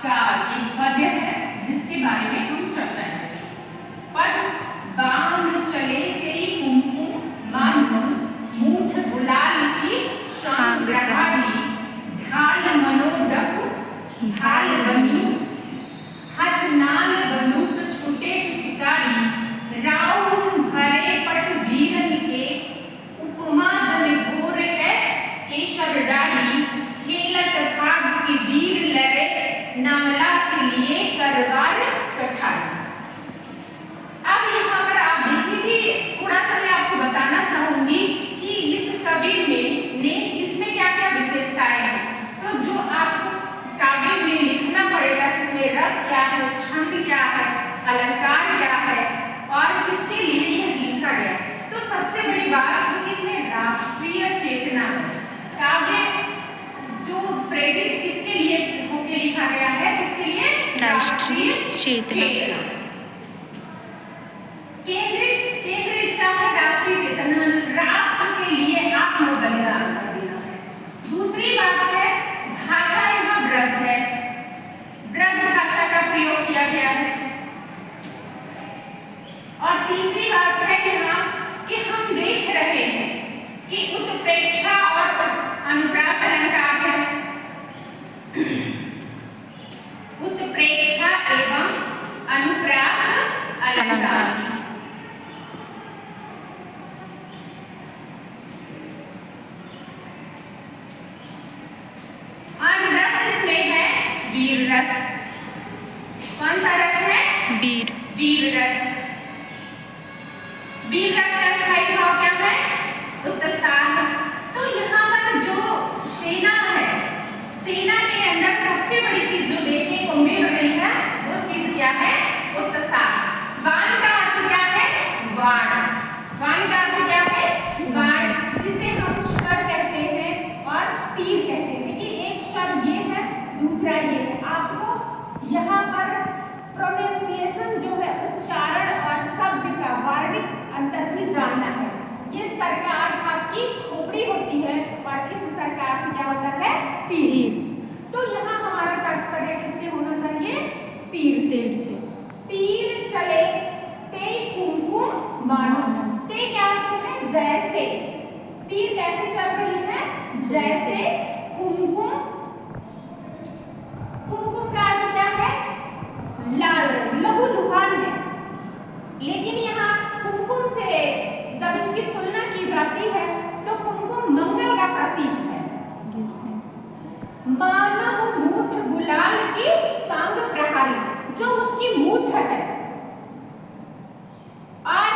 का एक पद्य है जिसके बारे में हम चर्चा करेंगे। पद बाण चले गई कुमकुम मानो मूठ गुलाल की सांग प्रभावी ढाल मनोदफ ढाल बनी हाथ नाल बंदूक छूटे पिचकारी राउन भरे पट वीरन के उपमा जन घोर है केशर डाली खेलत भाग की वीर लरे नमला से लिए करवार कठारी। अब यहाँ पर आप देखिए थोड़ा सा मैं आपको बताना चाहूंगी कि इस कवि ने इसमें क्या क्या विशेषताएं हैं। तो जो आपको काव्य में लिखना पड़ेगा इसमें रस क्या है, छंद क्या है, अलंकार क्या है और किसके लिए यह लिखा गया। तो सबसे बड़ी बात है कि इसमें राष्ट्रीय चेतना है। काव्य जो प्रेरित किसके लिए होकर लिखा गया है, किसके लिए? राष्ट्रीय चेतना। केंद्र इसका है राष्ट्रीय चेतना, राष्ट्र के लिए आत्म बलिदान कर देना है। दूसरी बात है भाषा यहाँ ब्रज है, ब्रज भाषा का प्रयोग किया गया है। और तीसरी बात है यहाँ कि हम देख रहे हैं कि उत्प्रेक्षा और अनुप्रास अलंकार है। उत्प्रेक्षा एवं अनुप्रास अलंकार। और रस इसमें है वीर रस। कौन सा रस है? वीर रस। वीर रस का स्थायी भाव क्या है? उत्साह। तो यहाँ पर जो सेना है, सेना के अंदर सबसे बड़ी चीज जो देखने को मिल रही है वो चीज क्या है? उत्साह। वाण का अर्थ क्या है? वाण। वाण का अर्थ क्या है? वाण, जिसे हम स्वर कहते हैं और तीर कहते हैं। देखिए एक स्वर ये है, दूसरा ये है। आपको यहाँ पर प्रोनाउंसिएशन जो है, उच्चारण और शब्द का वार्णिक अंतर भी जानना है। ये सरकार आपकी खोपड़ी होती है और इस सरकार में क्या होता है? तीर। तो यहाँ हमारा तात्पर्य किससे होना चाहिए? तीर से। तीर चले ते कुमकुम मानो। ते क्या है? जैसे। तीर कैसे चल रही है? जैसे कुमकुम। कुमकुम का अर्थ क्या है? लाल रंग, लहू लुहान है। लेकिन यहाँ कुमकुम से जब इसकी तुलना की जाती है तो कुमकुम मंगल का प्रतीक है। मानव मूठ गुलाल की सांग प्रहारी, जो उसकी मूठ है। और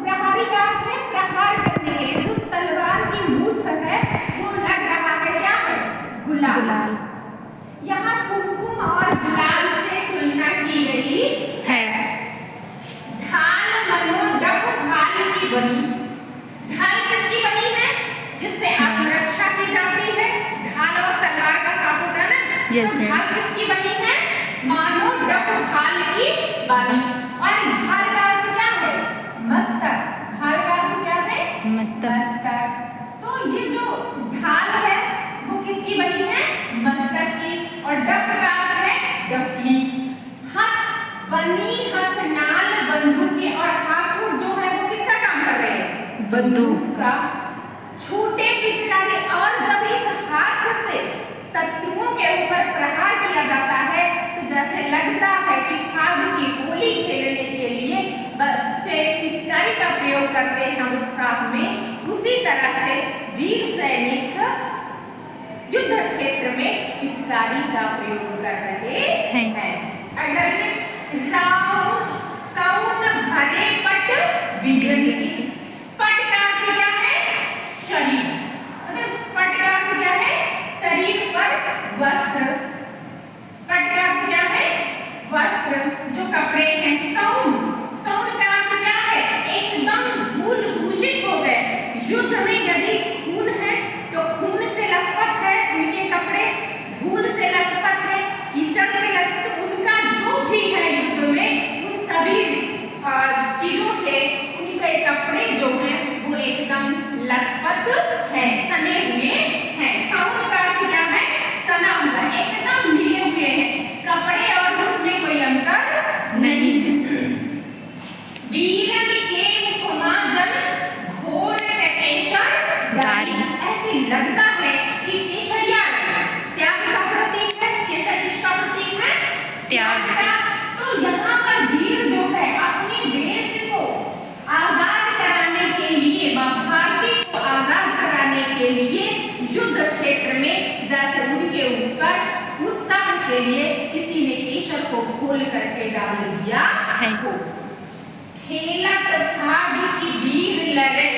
प्रहारी का अर्थ है प्रहार करने के लिए, जो तलवार की मूठ है वो लग रहा है क्या है? गुलाल। यहाँ कुमकुम और गुलाल से तुलना की गई है। ढाल मनोदफ ढाल की बनी। ढाल किसकी बनी है? जिससे आत्मरक्षा की जाती है। ढाल और तलवार का साथ होता है ना। yes, तो ढाल किसकी बनी है? मनोदफ ढाल की बनी। और ढाल का अर्थ क्या है? मस्तक। ढाल का अर्थ क्या है? मस्तक। तो ये जो ढाल है वो किसकी बनी है? मस्तक की। और डफ का अर्थ है डफली। हाथ बनी, हाथ नाल बंदूक के, और हाथ जो है वो किसका काम कर रहे हैं? बंदूक का। छूटे पिचकारी, और जब इस हाथ से शत्रुओं के ऊपर प्रहार किया जाता है तो जैसे लगता है कि फाग की होली खेलने के लिए बच्चे पिचकारी का प्रयोग करते हैं उत्साह में, उसी तरह से वीर सैनिक युद्ध क्षेत्र में पिचकारी का प्रयोग कर रहे हैं। अगर राउन साउन भरे पट वीरन की। पट का अर्थ क्या है? शरीर। पट का अर्थ क्या है? शरीर पर वस्त्र। पट का अर्थ क्या है? वस्त्र, जो कपड़े हैं। साउन का अर्थ क्या है? एकदम धूल दूषित हो गए। युद्ध में यदि खून है तो खून से लथपथ है उनके कपड़े, धूल से लथपथ है, कीचड़ से लथपथ, उनका जो भी है युद्ध में गाड़ी। ऐसे लगता है कि केसरिया त्याग का प्रतीक है। केसर किसका प्रतीक है? त्याग का। तो यहाँ पर वीर जो है अपने देश को आजाद कराने के लिए, भारती को आजाद कराने के लिए युद्ध क्षेत्र में जैसे उनके ऊपर उत्साह के लिए किसी ने केसर को घोल करके डाल दिया है। खेलत ठाग की वीर लड़े,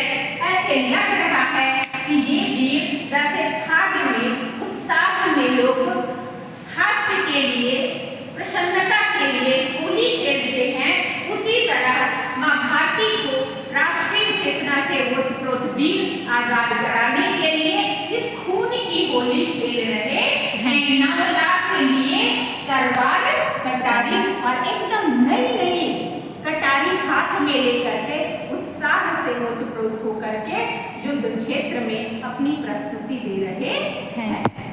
ऐसे लग रहा है कि ये वीर जैसे फाग में उत्साह में लोग हास्य के लिए, प्रसन्नता के लिए होली खेलते हैं, उसी तरह माँ भारती को राष्ट्रीय चेतना से ओतप्रोत वीर आजाद कराने के लिए इस खून की होली खेल रहे हैं। नवदास लिए करवार कटारी और एकदम नई नई कटारी हाथ में लेकर के उत्साह से ओतप्रोत होकर के युद्ध क्षेत्र में अपनी प्रस्तुति दे रहे हैं।